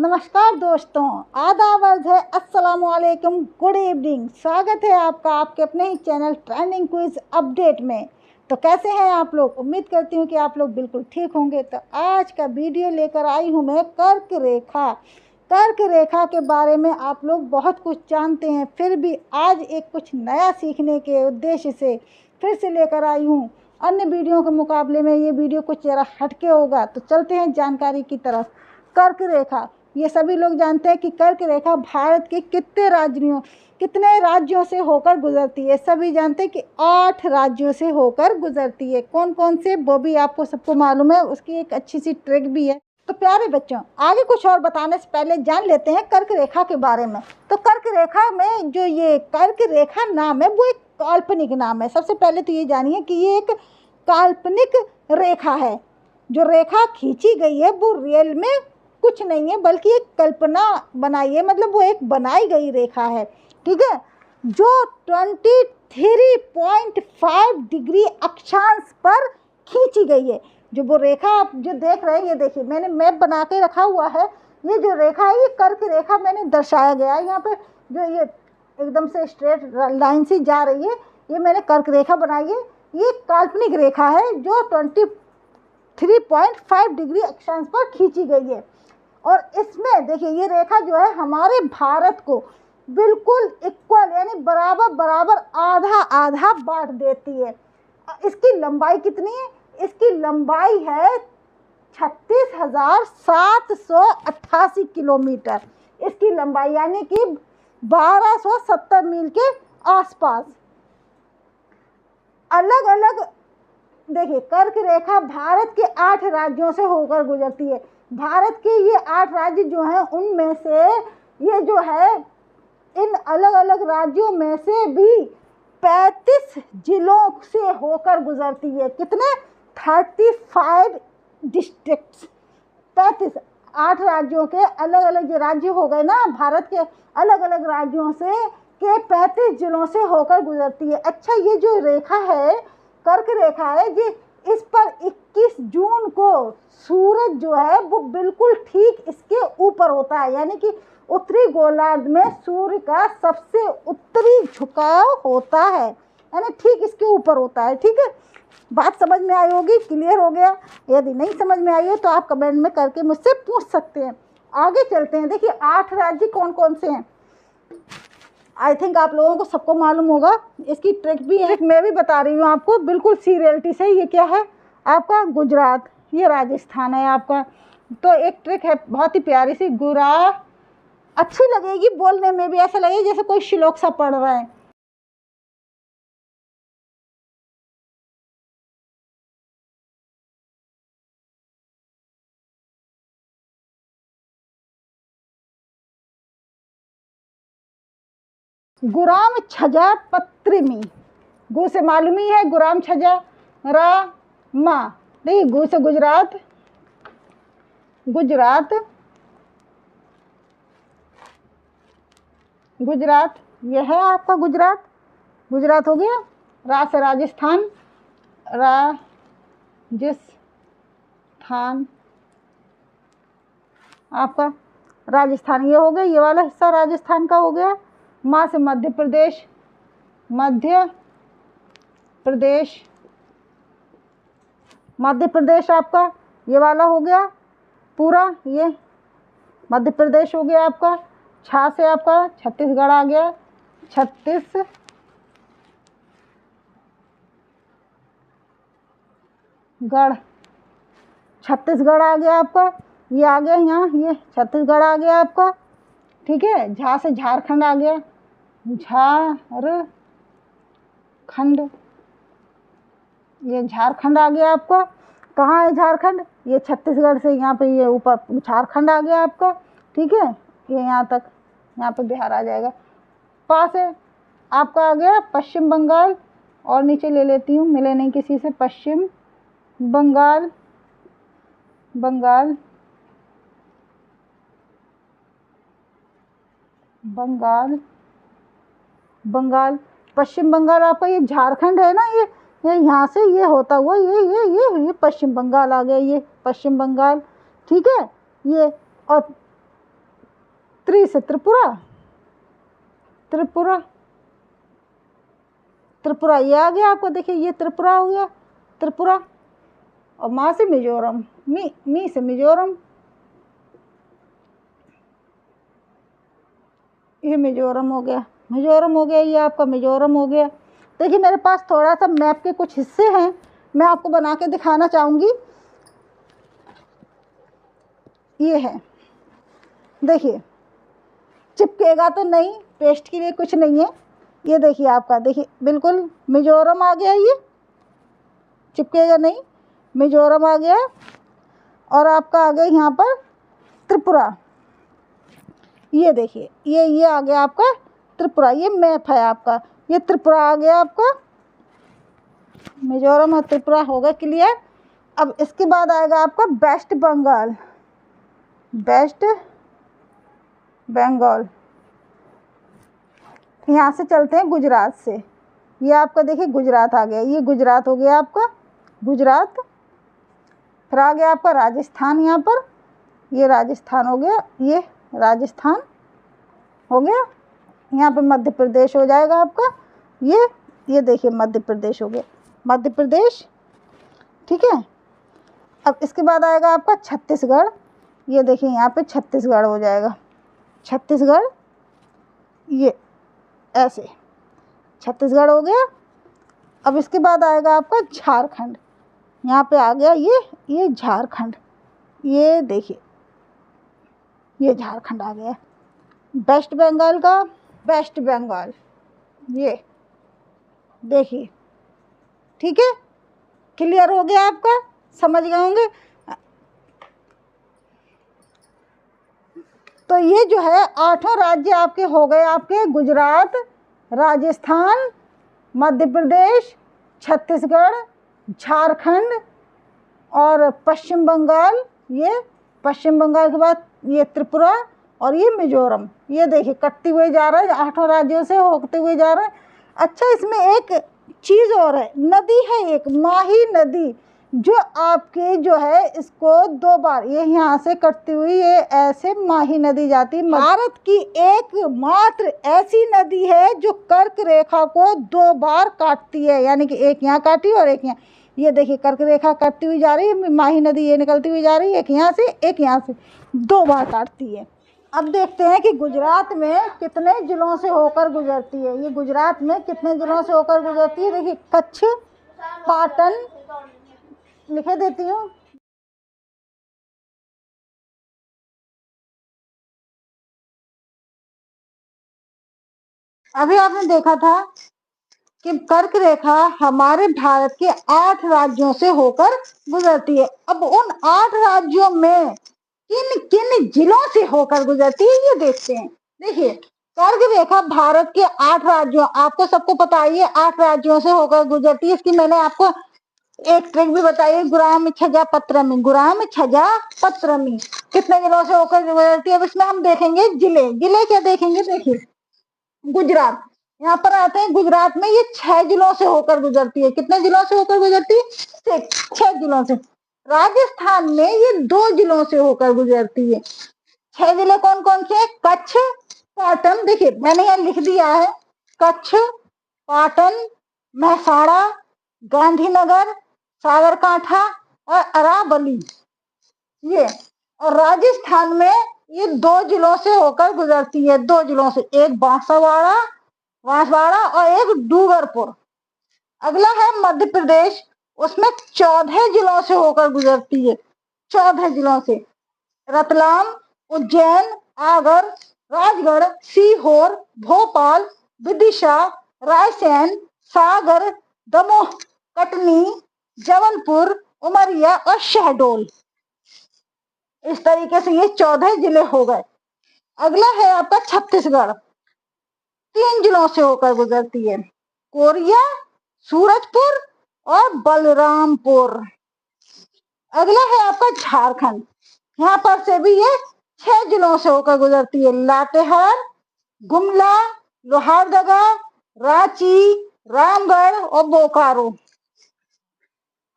नमस्कार दोस्तों, आदाब अर्ज़ है, अस्सलाम वालेकुम, गुड इवनिंग। स्वागत है आपका आपके अपने ही चैनल ट्रेंडिंग क्विज अपडेट में। तो कैसे हैं आप लोग? उम्मीद करती हूँ कि आप लोग बिल्कुल ठीक होंगे। तो आज का वीडियो लेकर आई हूँ मैं कर्क रेखा। कर्क रेखा के बारे में आप लोग बहुत कुछ जानते हैं, फिर भी आज एक कुछ नया सीखने के उद्देश्य से फिर से लेकर आई हूँ। अन्य वीडियो के मुकाबले में ये वीडियो कुछ ज़रा हटके होगा। तो चलते हैं जानकारी की तरफ। कर्क रेखा, ये सभी लोग जानते हैं कि कर्क रेखा भारत के कितने राज्यों से होकर गुजरती है। सभी जानते हैं कि 8 राज्यों से होकर गुजरती है। कौन कौन से वो भी आपको सबको मालूम है, उसकी एक अच्छी सी ट्रिक भी है। तो प्यारे बच्चों, आगे कुछ और बताने से पहले जान लेते हैं कर्क रेखा के बारे में। तो कर्क रेखा में जो ये कर्क रेखा नाम है वो एक काल्पनिक नाम है। सबसे पहले तो ये जानिए कि ये एक काल्पनिक रेखा है। जो रेखा खींची गई है वो रियल में कुछ नहीं है, बल्कि एक कल्पना बनाई है, मतलब वो एक बनाई गई रेखा है। ठीक है, जो 23.5 डिग्री अक्षांश पर खींची गई है। जो वो रेखा आप जो देख रहे हैं, ये देखिए मैंने मैप बना के रखा हुआ है। ये जो रेखा है ये कर्क रेखा मैंने दर्शाया गया है। यहाँ पे जो ये एकदम से स्ट्रेट लाइन से जा रही है, ये मैंने कर्क रेखा बनाई है। ये काल्पनिक रेखा है जो 23.5 डिग्री अक्षांश पर खींची गई है। और इसमें देखिए ये रेखा जो है हमारे भारत को बिल्कुल इक्वल यानी बराबर बराबर आधा आधा बांट देती है। इसकी लंबाई कितनी है? इसकी लंबाई है 36,788 किलोमीटर। इसकी लंबाई यानी कि 1270 मील के आसपास। अलग अलग देखिए, कर्क रेखा भारत के 8 राज्यों से होकर गुजरती है। भारत के ये 8 राज्य जो हैं उनमें से ये जो है इन अलग अलग राज्यों में से भी 35 जिलों से होकर गुजरती है। कितने? 35 डिस्ट्रिक्ट्स। 35 8 राज्यों के अलग अलग जो राज्य हो गए ना, भारत के अलग अलग राज्यों से के 35 जिलों से होकर गुजरती है। अच्छा, ये जो रेखा है कर्क रेखा है जी, इस पर 21 जून को सूरज जो है वो बिल्कुल ठीक इसके ऊपर होता है। यानी कि उत्तरी गोलार्ध में सूर्य का सबसे उत्तरी झुकाव होता है, यानी ठीक इसके ऊपर होता है। ठीक है, बात समझ में आई होगी, क्लियर हो गया। यदि नहीं समझ में आई हो तो आप कमेंट में करके मुझसे पूछ सकते हैं। आगे चलते हैं। देखिए 8 राज्य कौन कौन से हैं, आई थिंक आप लोगों को सबको मालूम होगा। इसकी ट्रिक भी है, मैं भी बता रही हूँ आपको बिल्कुल सीरियलिटी से। ये क्या है आपका? गुजरात, ये राजस्थान है आपका। तो एक ट्रिक है बहुत ही प्यारी सी, गुरा अच्छी लगेगी बोलने में भी, ऐसा लगेगा जैसे कोई श्लोक सा पढ़ रहा है। गुराम छजा पत्रिमी। गु से मालूम ही है, गुराम छजा रा मा। देखिए गु से गुजरात, गुजरात गुजरात, यह है आपका गुजरात। गुजरात हो गया। रा से राजस्थान, राजस्थान आपका राजस्थान ये हो गया, ये वाला हिस्सा राजस्थान का हो गया। माँ से मध्य प्रदेश, मध्य प्रदेश, मध्य प्रदेश आपका ये वाला हो गया पूरा, ये मध्य प्रदेश हो गया आपका। छा से आपका छत्तीसगढ़ आ गया, छत्तीसगढ़, छत्तीसगढ़ आ गया आपका। ये आ गया यहाँ, ये छत्तीसगढ़ आ गया आपका। ठीक है, झा से झारखंड आ गया, झारखंड, ये झारखंड आ गया आपका। कहाँ है झारखंड? ये छत्तीसगढ़ से यहाँ पे ये ऊपर झारखंड आ गया आपका। ठीक है, ये यहाँ तक, यहाँ पे बिहार आ जाएगा। पास है आपका आ गया पश्चिम बंगाल, और नीचे ले लेती हूँ, मिले नहीं किसी से। पश्चिम बंगाल, बंगाल, बंगाल, बंगाल, पश्चिम बंगाल आपका। ये झारखंड है ना, ये यहाँ से ये होता हुआ ये पश्चिम बंगाल आ गया, ये पश्चिम बंगाल। ठीक है, ये और त्रि से त्रिपुरा, त्रिपुरा, त्रिपुरा ये आ गया आपको, देखिए ये त्रिपुरा हो गया, त्रिपुरा। और मा से मिजोरम, मी से मिजोरम, ये मिजोरम हो गया, मिजोरम हो गया, ये आपका मिजोरम हो गया। देखिए मेरे पास थोड़ा सा मैप के कुछ हिस्से हैं, मैं आपको बना के दिखाना चाहूँगी। ये है, देखिए चिपकेगा तो नहीं, पेस्ट के लिए कुछ नहीं है। ये देखिए आपका, देखिए बिल्कुल मिजोरम आ गया, ये चिपकेगा नहीं, मिजोरम आ गया। और आपका आ गया यहाँ पर त्रिपुरा, ये देखिए ये आ गया आपका त्रिपुरा, ये मैप है आपका, ये त्रिपुरा आ गया आपका, मिजोरम और त्रिपुरा हो गया क्लियर। अब इसके बाद आएगा आपका वेस्ट बंगाल, वेस्ट बंगाल। यहाँ से चलते हैं गुजरात से, ये आपका देखिए गुजरात आ गया, ये गुजरात हो गया आपका, गुजरात। फिर आ गया आपका राजस्थान, यहाँ पर ये राजस्थान हो गया, ये राजस्थान हो गया। यहाँ पे मध्य प्रदेश हो जाएगा आपका, ये देखिए मध्य प्रदेश हो गया, मध्य प्रदेश, ठीक है। अब इसके बाद आएगा आपका छत्तीसगढ़, ये देखिए यहाँ पे छत्तीसगढ़ हो जाएगा, छत्तीसगढ़, ये ऐसे छत्तीसगढ़ हो गया। अब इसके बाद आएगा आपका झारखंड, यहाँ पे आ गया ये झारखंड, ये देखिए ये झारखंड आ गया। वेस्ट बंगाल का, वेस्ट बंगाल, ये देखिए, ठीक है, क्लियर हो गया आपका, समझ गए होंगे। तो ये जो है 8 राज्य आपके हो गए, आपके गुजरात, राजस्थान, मध्य प्रदेश, छत्तीसगढ़, झारखंड और पश्चिम बंगाल। ये पश्चिम बंगाल के बाद ये त्रिपुरा और ये मिजोरम, ये देखिए कटते हुए जा रहा है, 8 राज्यों से होते हुए जा रहा है। अच्छा इसमें एक चीज़ और है, नदी है एक माही नदी, जो आपके जो है इसको 2 बार, ये यहाँ से कटती हुई ये ऐसे माही नदी जाती है। भारत की एकमात्र ऐसी नदी है जो कर्क रेखा को 2 बार काटती है, यानी कि एक यहाँ काटी और एक यहाँ, ये देखिए कर्क रेखा काटती हुई जा रही है, माही नदी ये निकलती हुई जा रही है, एक यहाँ से एक यहाँ से, 2 बार काटती है। अब देखते हैं कि गुजरात में कितने जिलों से होकर गुजरती है, ये गुजरात में कितने जिलों से होकर गुजरती है। देखिए कच्छ, पाटन, लिखे देती हूँ, अभी आपने देखा था कि कर्क रेखा हमारे भारत के 8 राज्यों से होकर गुजरती है। अब उन 8 राज्यों में किन किन जिलों से होकर गुजरती है ये देखते हैं। देखिए कर्क रेखा भारत के 8 राज्यों, आपको सबको पता है ये 8 राज्यों से होकर गुजरती है। इसकी मैंने आपको एक ट्रिक भी बताई है, गुराम छजा पत्रमी, गुराम छजा पत्रमी, कितने जिलों से होकर गुजरती है। अब इसमें हम देखेंगे जिले, जिले क्या देखेंगे, देखिए गुजरात, यहाँ पर आते हैं गुजरात में, ये 6 जिलों से होकर गुजरती है। कितने जिलों से होकर गुजरती है, 6 जिलों से। राजस्थान में ये 2 जिलों से होकर गुजरती है। 6 जिले कौन कौन से हैं, कच्छ, पाटन, देखिए मैंने यहाँ लिख दिया है, कच्छ, पाटन, महसाड़ा, गांधीनगर, साबरकांठा और अरावली, ये। और राजस्थान में ये 2 जिलों से होकर गुजरती है, 2 जिलों से, एक बांसवाड़ा, बांसवाड़ा और एक डूंगरपुर। अगला है मध्य प्रदेश, उसमें 14 जिलों से होकर गुजरती है, 14 जिलों से, रतलाम, उज्जैन, आगर, राजगढ़, सीहोर, भोपाल, विदिशा, रायसेन, सागर, दमोह, कटनी, जबलपुर, उमरिया और शहडोल। इस तरीके से ये 14 जिले हो गए। अगला है आपका छत्तीसगढ़, 3 जिलों से होकर गुजरती है, कोरिया, सूरजपुर और बलरामपुर। अगला है आपका झारखंड, यहाँ पर से भी ये 6 जिलों से होकर गुजरती है, लातेहार, गुमला, लोहारदगा, रांची, रामगढ़ और बोकारो।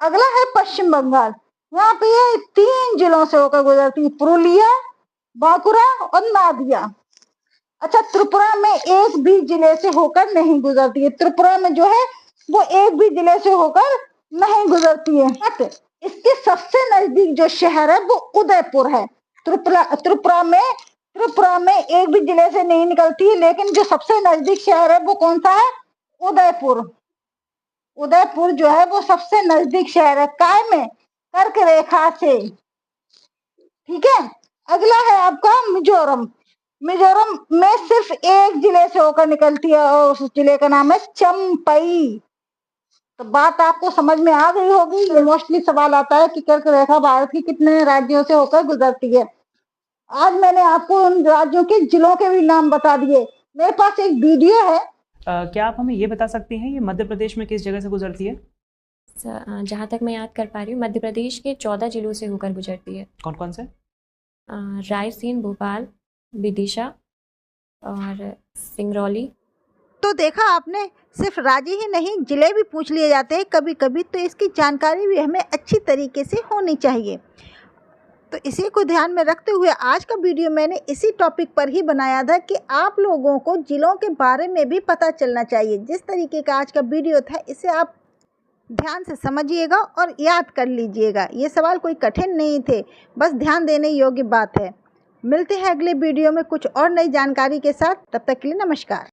अगला है पश्चिम बंगाल, यहाँ पे ये 3 जिलों से होकर गुजरती है, पुरुलिया, बांकुरा और नादिया। अच्छा, त्रिपुरा में एक भी जिले से होकर नहीं गुजरती है। त्रिपुरा में जो है वो एक भी जिले से होकर नहीं गुजरती है। इसके सबसे नजदीक जो शहर है वो उदयपुर है। त्रिपुरा में एक भी जिले से नहीं निकलती है, लेकिन जो सबसे नजदीक शहर है वो कौन सा है? उदयपुर। उदयपुर जो है वो सबसे नजदीक शहर है, काय में? कर्क रेखा से। ठीक है, अगला है आपका मिजोरम। मिजोरम में सिर्फ एक जिले से होकर निकलती है और उस जिले का नाम है चंपई। तो बात आपको समझ में आ गई होगी। ये मोस्टली सवाल आता है कि कर्क रेखा भारत की कितने राज्यों से होकर गुजरती है। आज मैंने आपको उन राज्यों के जिलों के भी नाम बता दिए। मेरे पास एक वीडियो है। क्या आप हमें ये बता सकती हैं ये मध्य प्रदेश में किस जगह से गुजरती है? जहाँ तक मैं याद कर पा रही हूँ, मध्य प्रदेश के 14 जिलों से होकर गुजरती है। कौन कौन से? रायसेन, भोपाल, विदिशा और सिंगरौली। तो देखा आपने, सिर्फ राज्य ही नहीं जिले भी पूछ लिए जाते हैं कभी कभी, तो इसकी जानकारी भी हमें अच्छी तरीके से होनी चाहिए। तो इसी को ध्यान में रखते हुए आज का वीडियो मैंने इसी टॉपिक पर ही बनाया था कि आप लोगों को जिलों के बारे में भी पता चलना चाहिए। जिस तरीके का आज का वीडियो था, इसे आप ध्यान से समझिएगा और याद कर लीजिएगा। ये सवाल कोई कठिन नहीं थे, बस ध्यान देने योग्य बात है। मिलते हैं अगले वीडियो में कुछ और नई जानकारी के साथ। तब तक के लिए नमस्कार।